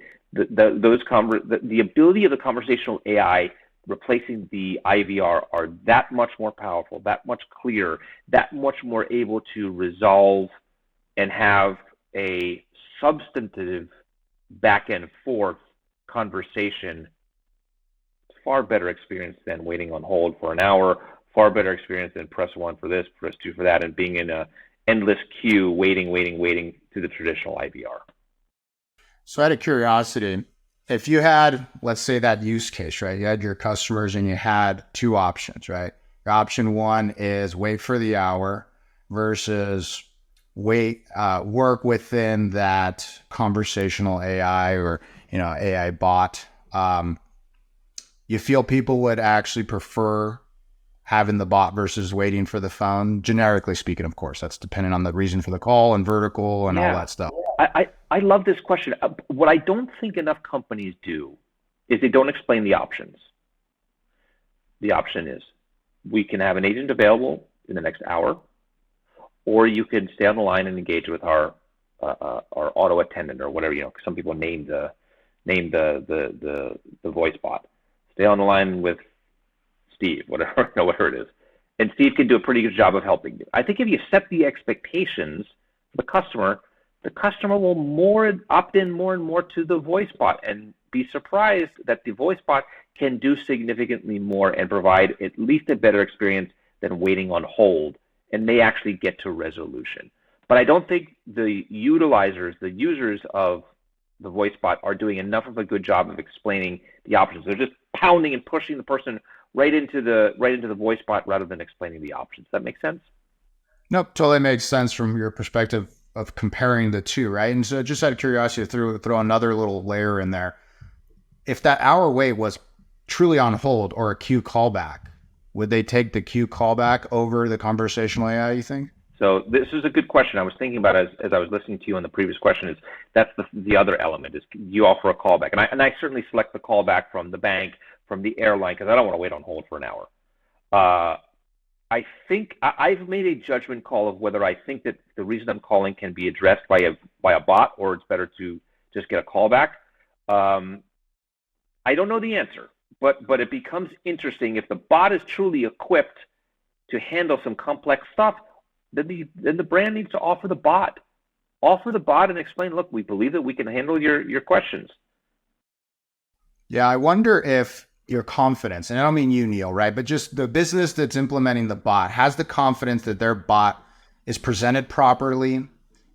ability of the conversational AI replacing the IVR are that much more powerful, that much clearer, that much more able to resolve and have a substantive back and forth conversation. Far better experience than waiting on hold for an hour, far better experience than press 1 for this, press 2 for that, and being in a endless queue, waiting to the traditional IVR. So out of curiosity, if you had, let's say, that use case, right? You had your customers and you had 2 options, right? Option 1 is wait for the hour versus work within that conversational AI or, AI bot. You feel people would actually prefer having the bot versus waiting for the phone? Generically speaking, of course, that's dependent on the reason for the call and vertical and all that stuff. I love this question. What I don't think enough companies do is they don't explain the options. The option is, we can have an agent available in the next hour, or you can stay on the line and engage with our auto attendant or whatever. Some people name the voice bot. Stay on the line with Steve, whatever it is, and Steve can do a pretty good job of helping you. I think if you set the expectations for the customer will opt in more and more to the voice bot and be surprised that the voice bot can do significantly more and provide at least a better experience than waiting on hold, and may actually get to resolution. But I don't think the users of the voice bot are doing enough of a good job of explaining the options. They're just pounding and pushing the person right into the voice bot rather than explaining the options. Does that make sense? Nope, totally makes sense from your perspective of comparing the two, right? And so just out of curiosity, throw another little layer in there. If that hour wait was truly on hold or a queue callback, would they take the queue callback over the conversational AI, you think? So this is a good question. I was thinking about it as I was listening to you on the previous question. Is that's the other element, is you offer a callback, and I certainly select the callback from the bank, from the airline, because I don't want to wait on hold for an hour. I think I've made a judgment call of whether I think that the reason I'm calling can be addressed by a bot, or it's better to just get a callback. I don't know the answer, but it becomes interesting if the bot is truly equipped to handle some complex stuff, then the brand needs to offer the bot. Offer the bot and explain, look, we believe that we can handle your questions. Yeah, I wonder if your confidence, and I don't mean you, Neal, right? But just the business that's implementing the bot has the confidence that their bot is presented properly.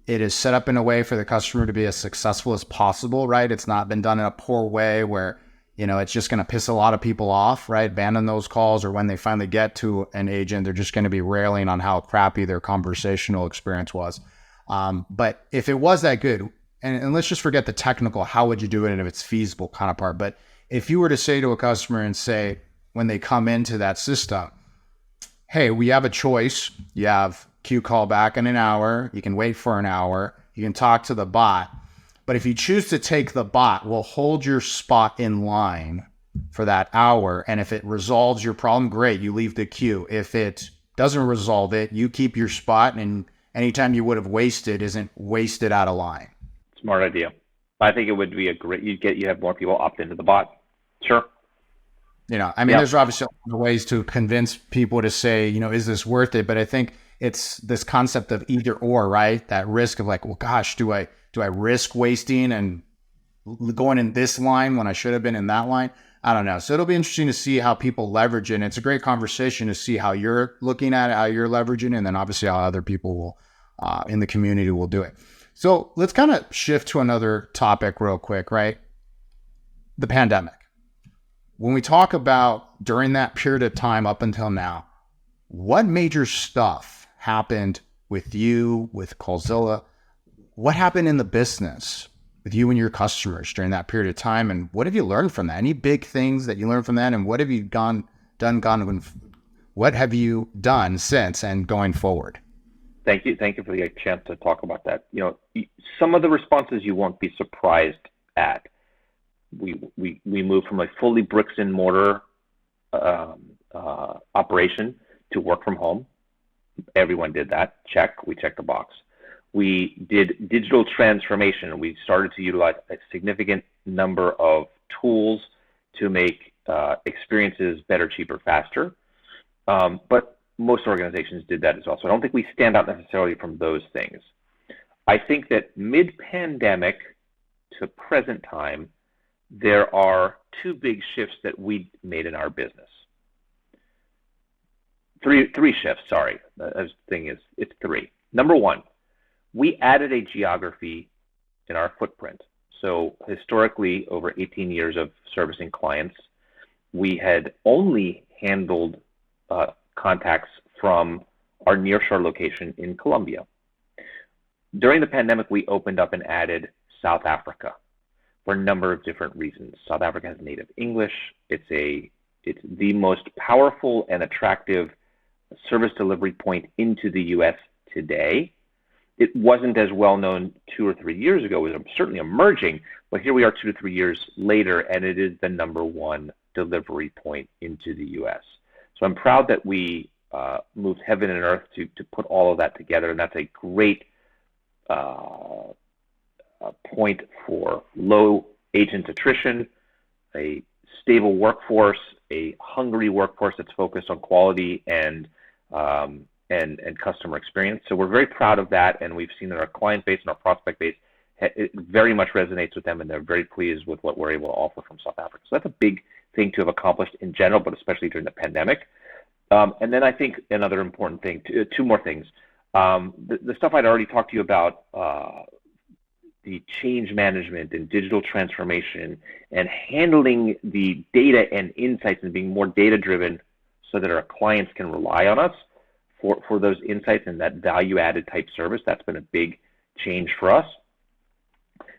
It is set up in a way for the customer to be as successful as possible, right? It's not been done in a poor way where, it's just going to piss a lot of people off, right? Abandon those calls, or when they finally get to an agent, they're just going to be railing on how crappy their conversational experience was. But if it was that good, and let's just forget the technical, how would you do it and if it's feasible kind of part. But if you were to say to a customer and say, when they come into that system, hey, we have a choice. You have queue call back in an hour. You can wait for an hour. You can talk to the bot. But if you choose to take the bot, we'll hold your spot in line for that hour. And if it resolves your problem, great, you leave the queue. If it doesn't resolve it, you keep your spot, and any time you would have wasted isn't wasted out of line. Smart idea. I think it would be you have more people opt into the bot. Sure. There's obviously ways to convince people to say, is this worth it? But I think it's this concept of either or, right? That risk of like, well, gosh, do I risk wasting and going in this line when I should have been in that line? I don't know. So it'll be interesting to see how people leverage it. And it's a great conversation to see how you're looking at it, how you're leveraging it, and then obviously how other people will in the community will do it. So let's kind of shift to another topic real quick, right? The pandemic. When we talk about during that period of time up until now, what major stuff happened with you, with Callzilla? What happened in the business with you and your customers during that period of time? And what have you learned from that? Any big things that you learned from that? And what have you what have you done since and going forward? Thank you for the chance to talk about that. Some of the responses you won't be surprised at. We moved from a fully bricks and mortar operation to work from home. Everyone did that. Check. We checked the box. We did digital transformation. We started to utilize a significant number of tools to make experiences better, cheaper, faster. But most organizations did that as well. So I don't think we stand out necessarily from those things. I think that mid-pandemic to present time, there are two big shifts that we made in our business. Three shifts, sorry. The thing is, it's three. Number one, we added a geography in our footprint. So historically, over 18 years of servicing clients, we had only handled contacts from our Nearshore location in Colombia. During the pandemic, we opened up and added South Africa for a number of different reasons. South Africa has native English. It's the most powerful and attractive service delivery point into the U.S. today. It wasn't as well known 2 or 3 years ago. It was certainly emerging, but here we are 2 to 3 years later, and it is the number one delivery point into the U.S. So I'm proud that we moved heaven and earth to put all of that together, and that's a great point for low agent attrition, a stable workforce, a hungry workforce that's focused on quality and customer experience. So we're very proud of that, and we've seen that our client base and our prospect base, it very much resonates with them, and they're very pleased with what we're able to offer from South Africa. So that's a big thing to have accomplished in general, but especially during the pandemic. And then I think another important thing, two more things. The stuff I'd already talked to you about, the change management and digital transformation and handling the data and insights and being more data-driven so that our clients can rely on us for those insights and that value-added type service. That's been a big change for us.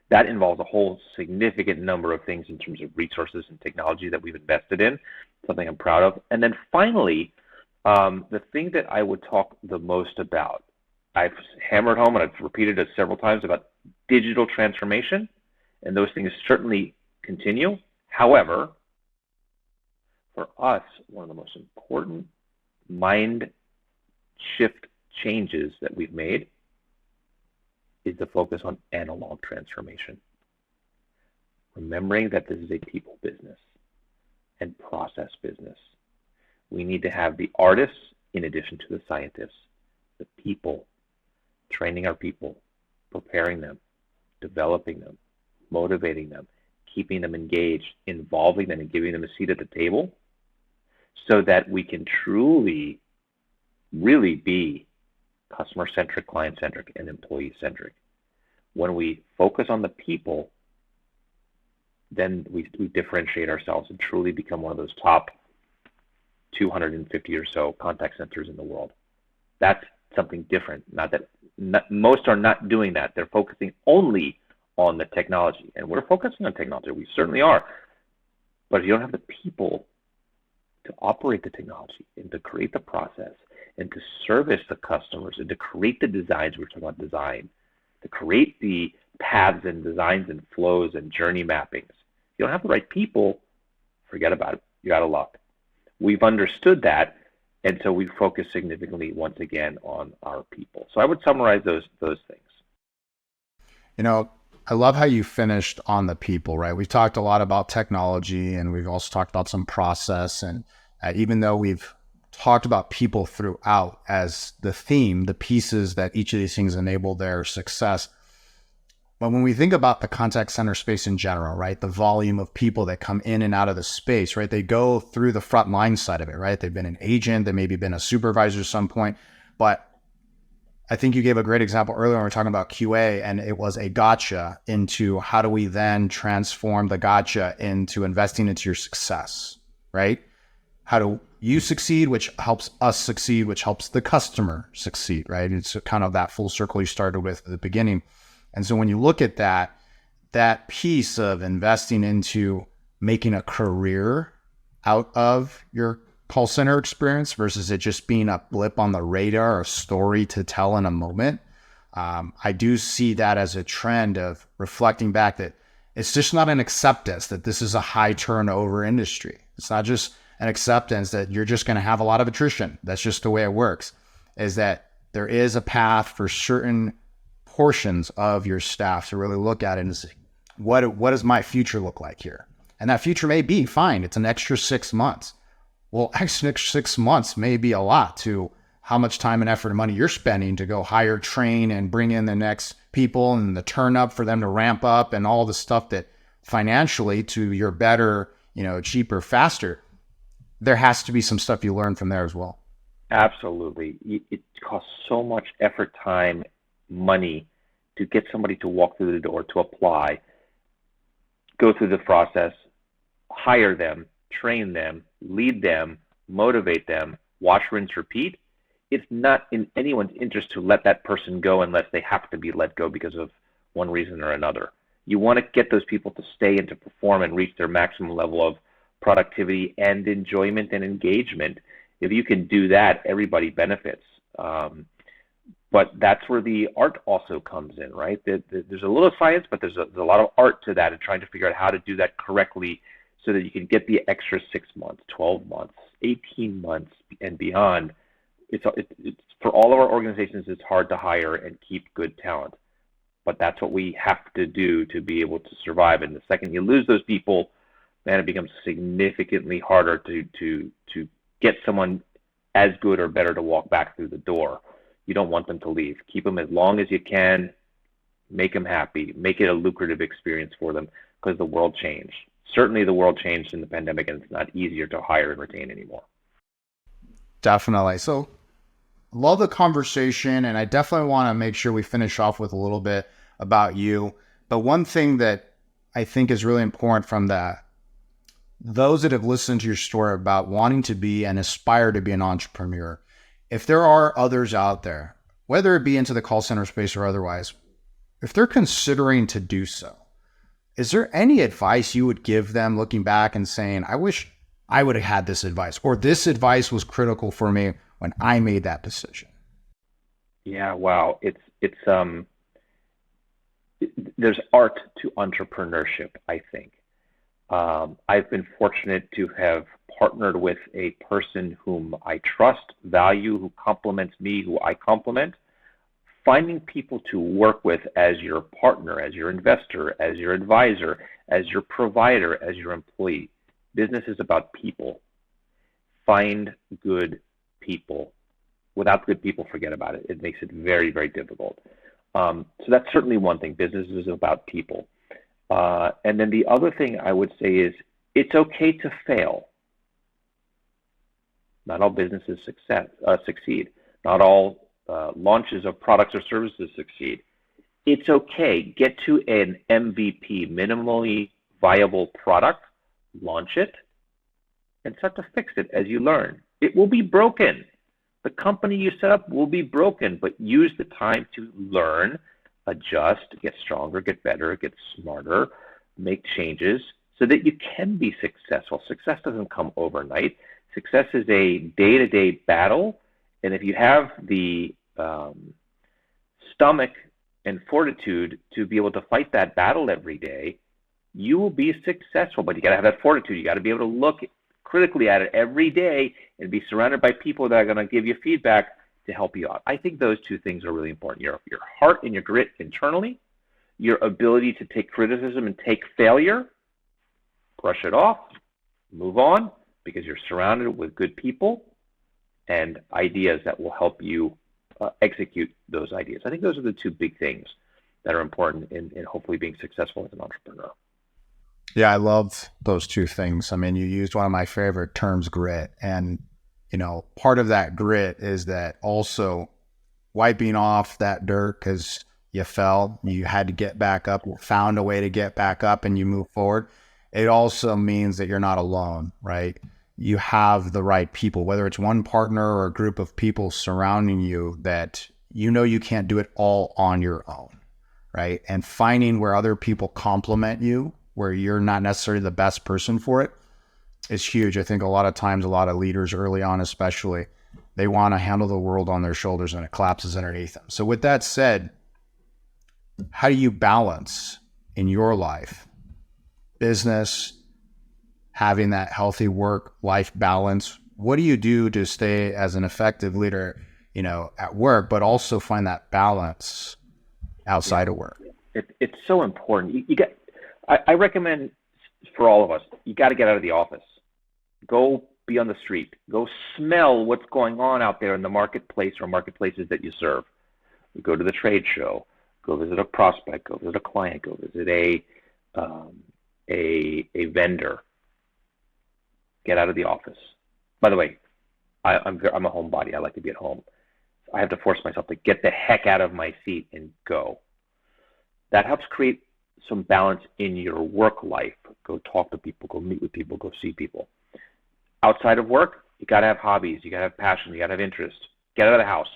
That involves a whole significant number of things in terms of resources and technology that we've invested in, something I'm proud of. And then finally, the thing that I would talk the most about, I've hammered home and I've repeated it several times about digital transformation, and those things certainly continue. However, for us, one of the most important mind shift changes that we've made is the focus on analog transformation. Remembering that this is a people business and process business. We need to have the artists in addition to the scientists, the people, training our people, preparing them, developing them, motivating them, keeping them engaged, involving them, and giving them a seat at the table so that we can truly, really be customer-centric, client-centric, and employee-centric. When we focus on the people, then we differentiate ourselves and truly become one of those top 250 or so contact centers in the world. That's something different. Most are not doing that. They're focusing only on the technology. And we're focusing on technology. We certainly are. But if you don't have the people to operate the technology and to create the process and to service the customers and to create the designs, we're talking about design, to create the paths and designs and flows and journey mappings. If you don't have the right people, forget about it. You're out of luck. We've understood that, and so we focus significantly once again on our people. So I would summarize those things. You know, I love how you finished on the people, right? We've talked a lot about technology, and we've also talked about some process. And even though we've talked about people throughout as the theme, the pieces that each of these things enable their success. But when we think about the contact center space in general, right, the volume of people that come in and out of the space, right, they go through the front line side of it, right? They've been an agent, they maybe been a supervisor at some point. But I think you gave a great example earlier when we were talking about QA, and it was a gotcha into how do we then transform the gotcha into investing into your success, right? How do you succeed, which helps us succeed, which helps the customer succeed, right? It's kind of that full circle you started with at the beginning. And so when you look at that piece of investing into making a career out of your call center experience versus it just being a blip on the radar, a story to tell in a moment, I do see that as a trend of reflecting back that it's just not an acceptance that this is a high turnover industry. It's not just an acceptance that you're just going to have a lot of attrition. That's just the way it works, is that there is a path for certain portions of your staff to really look at it and say, what does my future look like here? And that future may be fine. It's an extra 6 months. Well, extra 6 months may be a lot to how much time and effort and money you're spending to go hire, train, and bring in the next people and the turn up for them to ramp up and all the stuff that financially to your better, cheaper, faster. There has to be some stuff you learn from there as well. Absolutely. It costs so much effort, time, money to get somebody to walk through the door, to apply, go through the process, hire them, train them, lead them, motivate them, wash, rinse, repeat. It's not in anyone's interest to let that person go unless they have to be let go because of one reason or another. You want to get those people to stay and to perform and reach their maximum level of productivity and enjoyment and engagement. If you can do that, everybody benefits. But that's where the art also comes in, right? There's a little science, but there's a lot of art to that and trying to figure out how to do that correctly so that you can get the extra 6 months, 12 months, 18 months, and beyond. It's for all of our organizations, it's hard to hire and keep good talent. But that's what we have to do to be able to survive. And the second you lose those people, man, it becomes significantly harder to get someone as good or better to walk back through the door. You don't want them to leave. Keep them as long as you can. Make them happy. Make it a lucrative experience for them because the world changed. Certainly the world changed in the pandemic, and it's not easier to hire and retain anymore. Definitely. So love the conversation, and I definitely want to make sure we finish off with a little bit about you. But one thing that I think is really important from that, those that have listened to your story about wanting to be and aspire to be an entrepreneur, if there are others out there, whether it be into the call center space or otherwise, if they're considering to do so, is there any advice you would give them looking back and saying, I wish I would have had this advice, or this advice was critical for me when I made that decision? Yeah, wow. There's art to entrepreneurship, I think. I've been fortunate to have partnered with a person whom I trust, value, who compliments me, who I compliment. Finding people to work with as your partner, as your investor, as your advisor, as your provider, as your employee. Business is about people. Find good people. Without good people, forget about it. It makes it very, very difficult. So that's certainly one thing. Business is about people. And then the other thing I would say is it's okay to fail. Not all businesses succeed. Not all launches of products or services succeed. It's okay. Get to an MVP, minimally viable product, launch it, and start to fix it as you learn. It will be broken. The company you set up will be broken, but use the time to learn, adjust, get stronger, get better, get smarter, make changes so that you can be successful. Success doesn't come overnight. Success is a day-to-day battle, and if you have the stomach and fortitude to be able to fight that battle every day, you will be successful. But you got to have that fortitude. You got to be able to look critically at it every day and be surrounded by people that are going to give you feedback to help you out. I think those two things are really important. Your heart and your grit internally, your ability to take criticism and take failure, brush it off, move on, because you're surrounded with good people and ideas that will help you execute those ideas. I think those are the two big things that are important in hopefully being successful as an entrepreneur. Yeah, I love those two things. I mean, you used one of my favorite terms, grit. And, part of that grit is that also wiping off that dirt because you fell, you had to get back up, found a way to get back up and you move forward. It also means that you're not alone, right? You have the right people, whether it's one partner or a group of people surrounding you that you can't do it all on your own, right? And finding where other people complement you, where you're not necessarily the best person for it, is huge. I think a lot of times, a lot of leaders early on especially, they want to handle the world on their shoulders and it collapses underneath them. So with that said, how do you balance in your life, business, having that healthy work-life balance? What do you do to stay as an effective leader, at work, but also find that balance outside of work? It's so important. I recommend for all of us, you got to get out of the office. Go be on the street. Go smell what's going on out there in the marketplace or marketplaces that you serve. Go to the trade show. Go visit a prospect. Go visit a client. Go visit a vendor. Get out of the office. By the way, I'm a homebody. I like to be at home. I have to force myself to get the heck out of my seat and go. That helps create some balance in your work life. Go talk to people. Go meet with people. Go see people. Outside of work, you got to have hobbies. You got to have passion. You got to have interest. Get out of the house.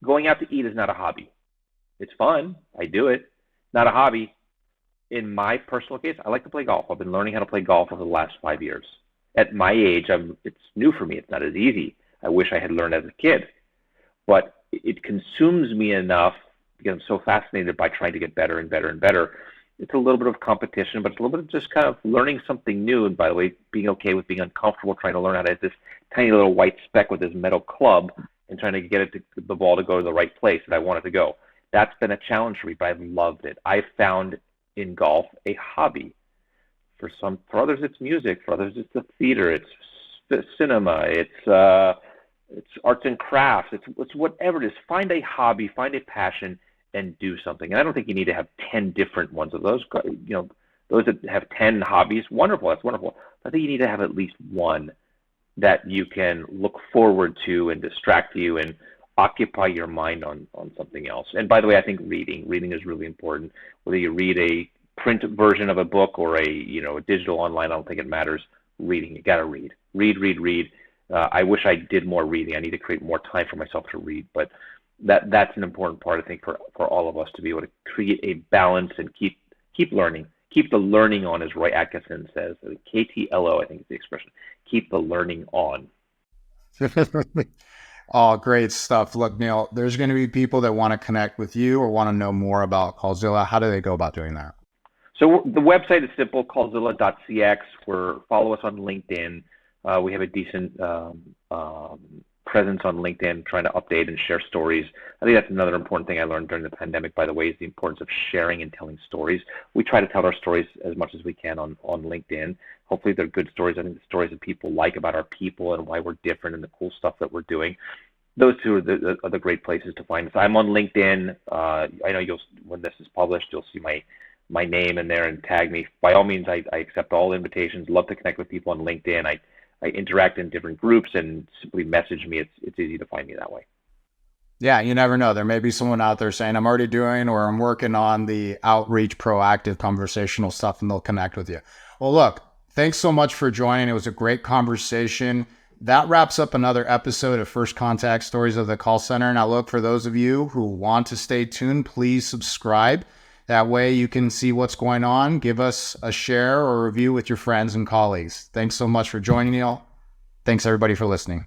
Going out to eat is not a hobby. It's fun. I do it. Not a hobby. In my personal case, I like to play golf. I've been learning how to play golf over the last 5 years. At my age, it's new for me. It's not as easy. I wish I had learned as a kid. But it consumes me enough because I'm so fascinated by trying to get better and better and better. It's a little bit of competition, but it's a little bit of just kind of learning something new. And by the way, being okay with being uncomfortable, trying to learn how to hit this tiny little white speck with this metal club and trying to get the ball to go to the right place that I want it to go. That's been a challenge for me, but I've loved it. I've found in golf a hobby. For others, it's music. For others, it's the theater. It's cinema. It's arts and crafts. It's whatever it is. Find a hobby. Find a passion. And do something. And I don't think you need to have 10 different ones of those. Those that have 10 hobbies, wonderful. That's wonderful. I think you need to have at least one that you can look forward to and distract you and occupy your mind on something else. And by the way, I think reading is really important. Whether you read a print version of a book or a digital online, I don't think it matters. Reading, you got to read. Read. I wish I did more reading. I need to create more time for myself to read, but that's an important part, I think, for all of us to be able to create a balance and keep learning. Keep the learning on, as Roy Atkinson says. KTLO, I think is the expression. Keep the learning on. Oh, great stuff. Look, Neal, there's going to be people that want to connect with you or want to know more about Callzilla. How do they go about doing that? So the website is simple, callzilla.cx. Follow us on LinkedIn. We have a decent presence on LinkedIn, trying to update and share stories. I think that's another important thing I learned during the pandemic, by the way, is the importance of sharing and telling stories. We try to tell our stories as much as we can on LinkedIn. Hopefully they're good stories. I think the stories that people like about our people and why we're different and the cool stuff that we're doing. those two are the great places to find us. I'm on LinkedIn. I know when this is published, you'll see my name in there and tag me. By all means, I accept all invitations. Love to connect with people on LinkedIn. I interact in different groups, and simply message me. It's easy to find me that way. Yeah, you never know. There may be someone out there saying, I'm already doing or I'm working on the outreach, proactive, conversational stuff, and they'll connect with you. Well, look, thanks so much for joining. It was a great conversation. That wraps up another episode of First Contact Stories of the Call Center. Now, look, for those of you who want to stay tuned, please subscribe. That way you can see what's going on. Give us a share or review with your friends and colleagues. Thanks so much for joining, Neal. Thanks, everybody, for listening.